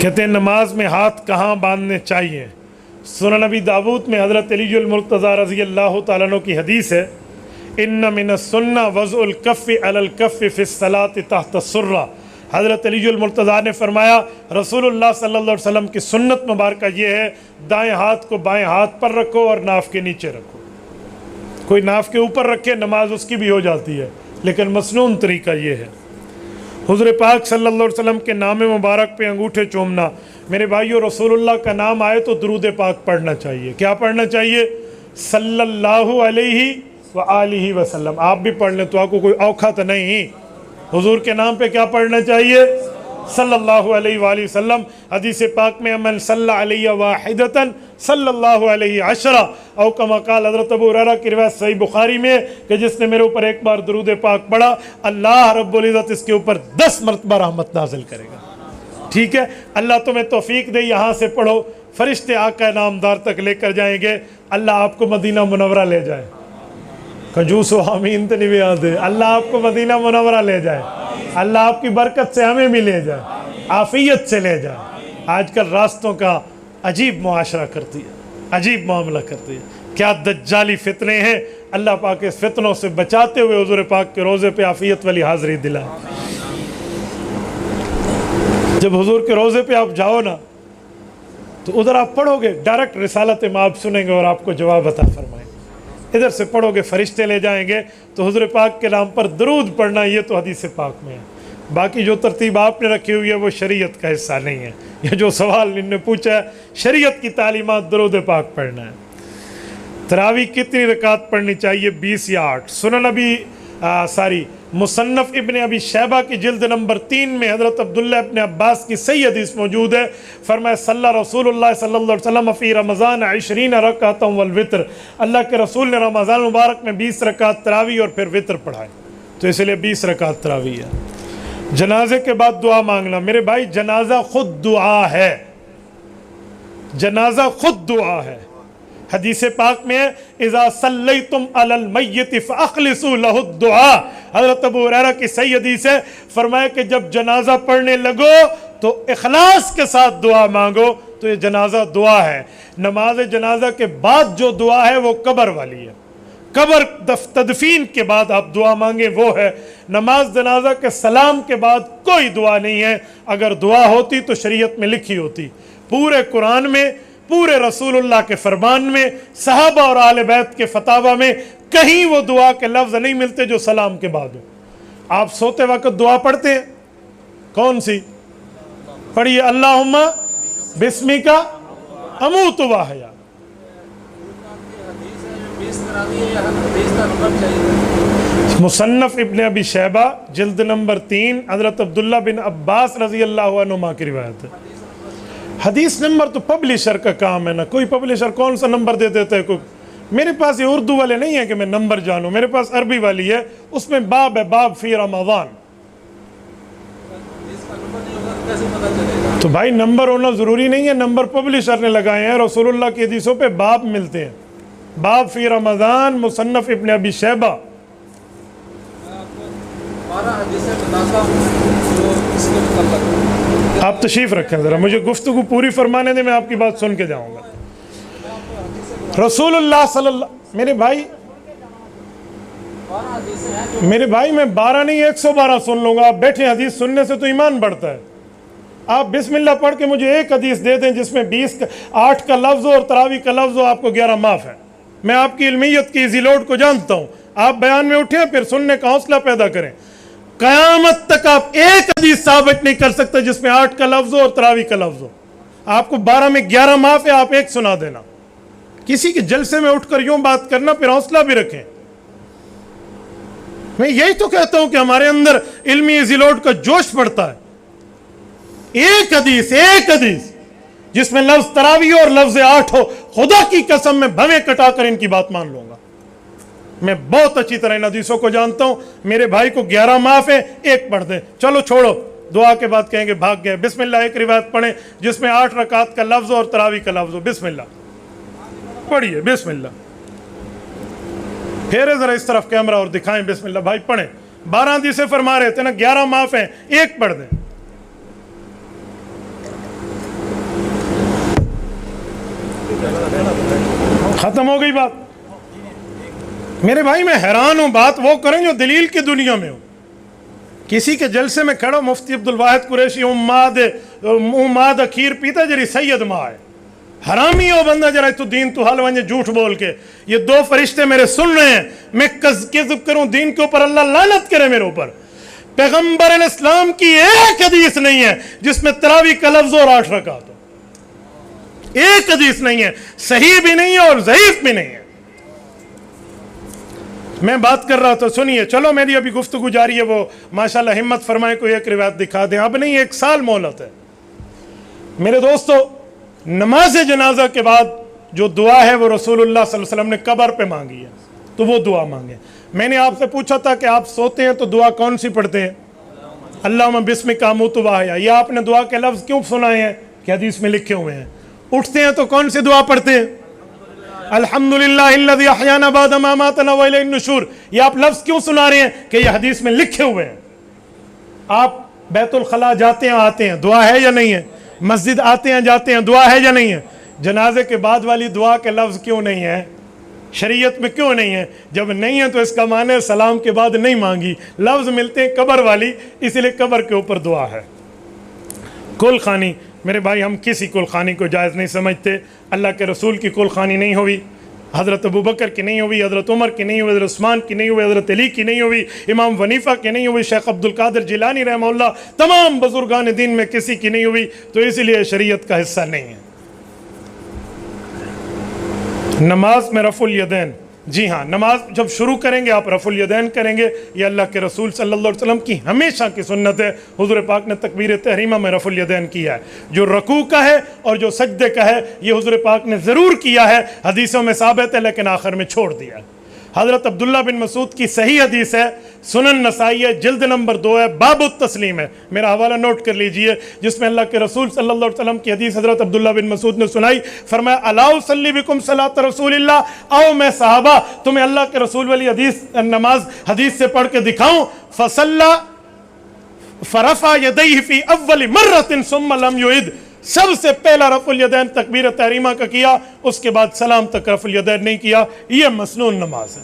کہتے ہیں نماز میں ہاتھ کہاں باندھنے چاہیے؟ سنن نبی داود میں حضرت علی المرتضیٰ رضی اللہ تعالیٰ عنہ کی حدیث ہے، ان من السنہ وضع الکف علی الکف فی الصلاۃ تحت السرہ۔ حضرت علی المرتضیٰ نے فرمایا رسول اللہ صلی اللہ علیہ وسلم کی سنت مبارکہ یہ ہے، دائیں ہاتھ کو بائیں ہاتھ پر رکھو اور ناف کے نیچے رکھو۔ کوئی ناف کے اوپر رکھے نماز اس کی بھی ہو جاتی ہے، لیکن مسنون طریقہ یہ ہے۔ حضور پاک صلی اللہ علیہ وسلم کے نام مبارک پہ انگوٹھے چومنا، میرے بھائیو رسول اللہ کا نام آئے تو درود پاک پڑھنا چاہیے۔ کیا پڑھنا چاہیے؟ صلی اللہ علیہ وآلہ وسلم۔ آپ بھی پڑھ لیں تو آپ کو کوئی اوکھا تو نہیں۔ حضور کے نام پہ کیا پڑھنا چاہیے؟ صلی اللہ علیہ وآلہ وسلم۔ حدیث پاک میں من صلی علیہ واحدتا صلی اللہ علیہ عشرہ، او کما قال حضرت ابو ہریرہ کی روایت صحیح بخاری میں کہ جس نے میرے اوپر ایک بار درود پاک پڑھا اللہ رب العزت اس کے اوپر 10 مرتبہ رحمت نازل کرے گا۔ ٹھیک ہے، اللہ تمہیں توفیق دے، یہاں سے پڑھو، فرشتے آقا نامدار تک لے کر جائیں گے، اللہ آپ کو مدینہ منورہ لے جائے۔ کنجوس و آمین تو نہیں یاد ہے، اللہ آپ کو مدینہ منورہ لے جائے، اللہ آپ کی برکت سے ہمیں بھی لے جائے، عافیت سے لے جائے۔ آج کل راستوں کا عجیب معاشرہ کرتی ہے، عجیب معاملہ کرتی ہے، کیا دجالی فتنے ہیں۔ اللہ پاک اس فتنوں سے بچاتے ہوئے حضور پاک کے روزے پہ عافیت والی حاضری دلائے۔ جب حضور کے روزے پہ آپ جاؤ نا تو ادھر آپ پڑھو گے، ڈائریکٹ رسالت مآب سنیں گے اور آپ کو جواب عطا فرمائیں گے۔ ادھر سے پڑھو گے فرشتے لے جائیں گے، تو حضور پاک کے نام پر درود پڑھنا یہ تو حدیث پاک میں ہے۔ باقی جو ترتیب آپ نے رکھی ہوئی ہے وہ شریعت کا حصہ نہیں ہے۔ یہ جو سوال ان نے پوچھا ہے، شریعت کی تعلیمات درود پاک پڑھنا ہے۔ تراویح کتنی رکعت پڑھنی چاہیے؟ 20 یا 8۔ مصنف ابن ابی شیبہ کی جلد نمبر 3 میں حضرت عبداللہ ابن عباس کی صحیح حدیث موجود ہے، فرمایا صلی رسول اللہ صلی اللہ علیہ وسلم فی رمضان 20 رکعۃ والوتر۔ اللہ کے رسول نے رمضان مبارک میں 20 رکعت تراویح اور پھر وتر پڑھائے، تو اس لیے 20 رکعت تراویح ہے۔ جنازے کے بعد دعا مانگنا، میرے بھائی جنازہ خود دعا ہے، جنازہ خود دعا ہے۔ حدیث پاک میں اذا صلیتم علی المیت فاخلصوا له الدعاء، حضرت ابو ہریرہ کی صحیح حدیث ہے، فرمایا کہ جب جنازہ پڑھنے لگو تو اخلاص کے ساتھ دعا مانگو، تو یہ جنازہ دعا ہے۔ نماز جنازہ کے بعد جو دعا ہے وہ قبر والی ہے، قبر تدفین کے بعد آپ دعا مانگیں وہ ہے۔ نماز جنازہ کے سلام کے بعد کوئی دعا نہیں ہے، اگر دعا ہوتی تو شریعت میں لکھی ہوتی۔ پورے قرآن میں، پورے رسول اللہ کے فرمان میں، صحابہ اور اہل بیت کے فتاوی میں کہیں وہ دعا کے لفظ نہیں ملتے جو سلام کے بعد ہو۔ آپ سوتے وقت دعا پڑھتے ہیں، کون سی پڑھیے؟ اللہم بسمک اموت واحیا۔ مصنف ابن ابی شیبہ جلد نمبر 3 حضرت عبداللہ بن عباس رضی اللہ عنہما کی روایت ہے۔ حدیث نمبر تو پبلشر کا کام ہے نا، کوئی پبلشر کون سا نمبر دے دیتا ہے؟ کوئی میرے پاس یہ اردو والے نہیں ہیں کہ میں نمبر جانوں، میرے پاس عربی والی ہے، اس میں باب ہے، باب فی رمضان۔ تو بھائی نمبر ہونا ضروری نہیں ہے، نمبر پبلشر نے لگائے ہیں، رسول اللہ کی حدیثوں پہ باب ملتے ہیں۔ باب فی رمضان، مصنف ابن ابی شیبہ۔ آپ تشریف رکھیں ذرا، مجھے گفتگو پوری فرمانے دیں، میں آپ کی بات سن کے جاؤں گا۔ رسول اللہ صلی اللہ، میرے بھائی میں 12 نہیں 112 سن لوں گا، آپ بیٹھے، حدیث سننے سے تو ایمان بڑھتا ہے۔ آپ بسم اللہ پڑھ کے مجھے ایک حدیث دے دیں جس میں 8 کا لفظ ہو اور تراویح کا لفظ ہو، آپ کو 11 معاف ہے۔ میں آپ کی علمیت کی ایزی لوڈ کو جانتا ہوں، آپ بیان میں اٹھیں پھر سننے کا حوصلہ پیدا کریں۔ قیامت تک آپ ایک حدیث ثابت نہیں کر سکتے جس میں 8 کا لفظ ہو اور تراویح کا لفظ ہو۔ آپ کو 12 میں 11 معاف ہے، آپ ایک سنا دینا۔ کسی کے جلسے میں اٹھ کر یوں بات کرنا، پھر حوصلہ بھی رکھیں۔ میں یہی تو کہتا ہوں کہ ہمارے اندر علمی ایزی لوڈ کا جوش پڑتا ہے۔ ایک حدیث جس میں لفظ تراویح اور لفظ 8 ہو، خدا کی قسم میں بھویں کٹا کر ان کی بات مان لوں گا۔ میں بہت اچھی طرح ان حدیثوں کو جانتا ہوں۔ میرے بھائی کو 11 معاف ہے، ایک پڑھ دیں، چلو چھوڑو، دعا کے بعد کہیں گے بھاگ گئے۔ بسم اللہ ایک روایت پڑھیں جس میں 8 رکعت کا لفظ اور تراویح کا لفظ ہو۔ بسم اللہ پڑھیے، بسم اللہ پھیرے ذرا اس طرف کیمرہ اور دکھائیں، بسم اللہ بھائی پڑھیں۔ 12 حدیثیں فرما رہے تھے نا، 11 معاف ہیں، ایک پڑھ دیں۔ ختم ہو گئی بات. میرے بھائی میں حیران ہوں, بات وہ کریں جو دلیل کی دنیا میں ہو. کسی کے جلسے میں کھڑا مفتی عبدالواحد قریشی اماد کھیر پیتا جری سید ماں ہے, حرامی ہو بندہ جرا تو دین تو حال ونجے جھوٹ بول کے. یہ دو فرشتے میرے سن رہے ہیں, میں کذب کروں دین کے اوپر, اللہ لعنت کرے میرے اوپر. پیغمبر الاسلام کی ایک حدیث نہیں ہے جس میں تراویح کا لفظ اور 8 رکعت ہو. ایک حدیث نہیں ہے, صحیح بھی نہیں ہے اور ضعیف بھی نہیں ہے. میں بات کر رہا تھا, سنیے, چلو میری ابھی گفتگو جاری ہے, وہ ماشاءاللہ ہمت فرمائے کوئی ایک روایت دکھا دیں. اب نہیں, 1 سال مہلت ہے. میرے دوستو, نماز جنازہ کے بعد جو دعا ہے وہ رسول اللہ صلی اللہ علیہ وسلم نے قبر پہ مانگی ہے, تو وہ دعا مانگے. میں نے آپ سے پوچھا تھا کہ آپ سوتے ہیں تو دعا کون سی پڑھتے ہیں؟ اللہم بسمک اموت و احیا. یہ آپ نے دعا کے لفظ کیوں سنائے ہیں کہ حدیث میں لکھے ہوئے ہیں؟ اٹھتے ہیں تو کون سی دعا پڑھتے ہیں؟ الحمدللہ الذی احیانا بعد ما اماتنا والیہ النشور. یہ آپ لفظ کیوں سنا رہے ہیں کہ یہ حدیث میں لکھے ہوئے ہیں؟ آپ بیت الخلاء جاتے ہیں آتے ہیں, دعا ہے یا نہیں ہے؟ مسجد آتے ہیں جاتے ہیں, دعا ہے یا نہیں ہے؟ جنازے کے بعد والی دعا کے لفظ کیوں نہیں ہے؟ شریعت میں کیوں نہیں ہے؟ جب نہیں ہے تو اس کا معنی ہے سلام کے بعد نہیں مانگی. لفظ ملتے ہیں قبر والی, اسی لیے قبر کے اوپر دعا ہے. کل خانی, میرے بھائی ہم کسی کل خانی کو جائز نہیں سمجھتے. اللہ کے رسول کی کل خانی نہیں ہوئی, حضرت ابوبکر کی نہیں ہوئی, حضرت عمر کی نہیں ہوئی, حضرت عثمان کی نہیں ہوئی, حضرت علی کی نہیں ہوئی, امام حنیفہ کی نہیں ہوئی, شیخ عبدالقادر جیلانی رحمہ اللہ, تمام بزرگان دین میں کسی کی نہیں ہوئی. تو اسی لیے شریعت کا حصہ نہیں ہے. نماز میں رفع الیدین, جی ہاں, نماز جب شروع کریں گے آپ رفع الیدین کریں گے. یہ اللہ کے رسول صلی اللہ علیہ وسلم کی ہمیشہ کی سنت ہے. حضور پاک نے تکبیر تحریمہ میں رفع الیدین کیا ہے. جو رکوع کا ہے اور جو سجدے کا ہے یہ حضور پاک نے ضرور کیا ہے, حدیثوں میں ثابت ہے, لیکن آخر میں چھوڑ دیا ہے. حضرت عبداللہ بن مسعود کی صحیح حدیث ہے, سنن نسائی ہے, جلد نمبر 2 ہے, باب التسلیم ہے, میرا حوالہ نوٹ کر لیجئے, جس میں اللہ کے رسول صلی اللہ علیہ وسلم کی حدیث حضرت عبداللہ بن مسعود نے سنائی. فرمایا الا اصلی بکم صلاۃ رسول اللہ, آؤ میں صحابہ تمہیں اللہ کے رسول والی حدیث نماز حدیث سے پڑھ کے دکھاؤں. فصلی فرفع یدیہ فی اول مرۃ ثم لم یعد. سب سے پہلا رفع الیدین تکبیر تحریمہ کا کیا, اس کے بعد سلام تک رفع الیدین نہیں کیا. یہ مسنون نماز ہے.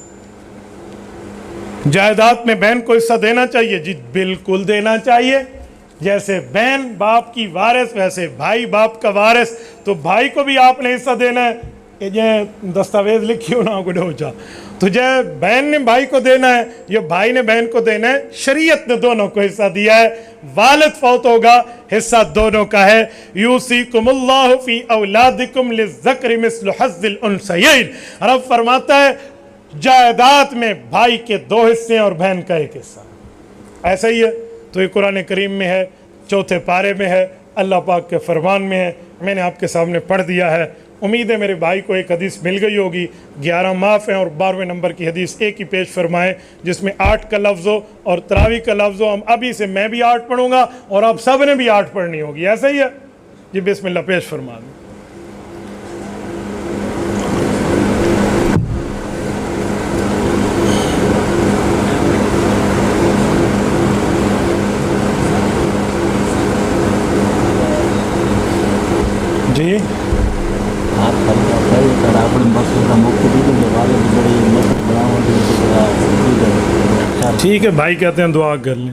جائیداد میں بہن کو حصہ دینا چاہیے, جی بالکل دینا چاہیے. جیسے بہن باپ کی وارث ویسے بھائی باپ کا وارث, تو بھائی کو بھی آپ نے حصہ دینا ہے. یہ دستاویز لکھی ہو نا گڈ ہو جا, تجھے بہن نے بھائی کو دینا ہے, یہ بھائی نے بہن کو دینا ہے. شریعت نے دونوں کو حصہ دیا ہے. والد فوت ہوگا, حصہ دونوں کا ہے. یوصیکم اللہ فی اولادکم للذکر مثل حظ الانثیین. رب فرماتا ہے جائیداد میں بھائی کے 2 حصے اور بہن کا 1 حصہ. ایسا ہی ہے. تو یہ قرآن کریم میں ہے, 4 پارے میں ہے, اللہ پاک کے فرمان میں ہے. میں نے آپ کے سامنے پڑھ دیا ہے. امید ہے میرے بھائی کو ایک حدیث مل گئی ہوگی. 11 معاف ہیں اور 12ویں نمبر کی حدیث ایک ہی پیش فرمائے, جس میں 8 کا لفظ ہو اور تراویح کا لفظ ہو. ہم ابھی سے میں بھی 8 پڑھوں گا اور آپ سب نے بھی 8 پڑھنی ہوگی. ایسا ہی ہے جی, بسم اللہ پیش فرما دیں. جی ٹھیک ہے بھائی, کہتے ہیں دعا کر لیں.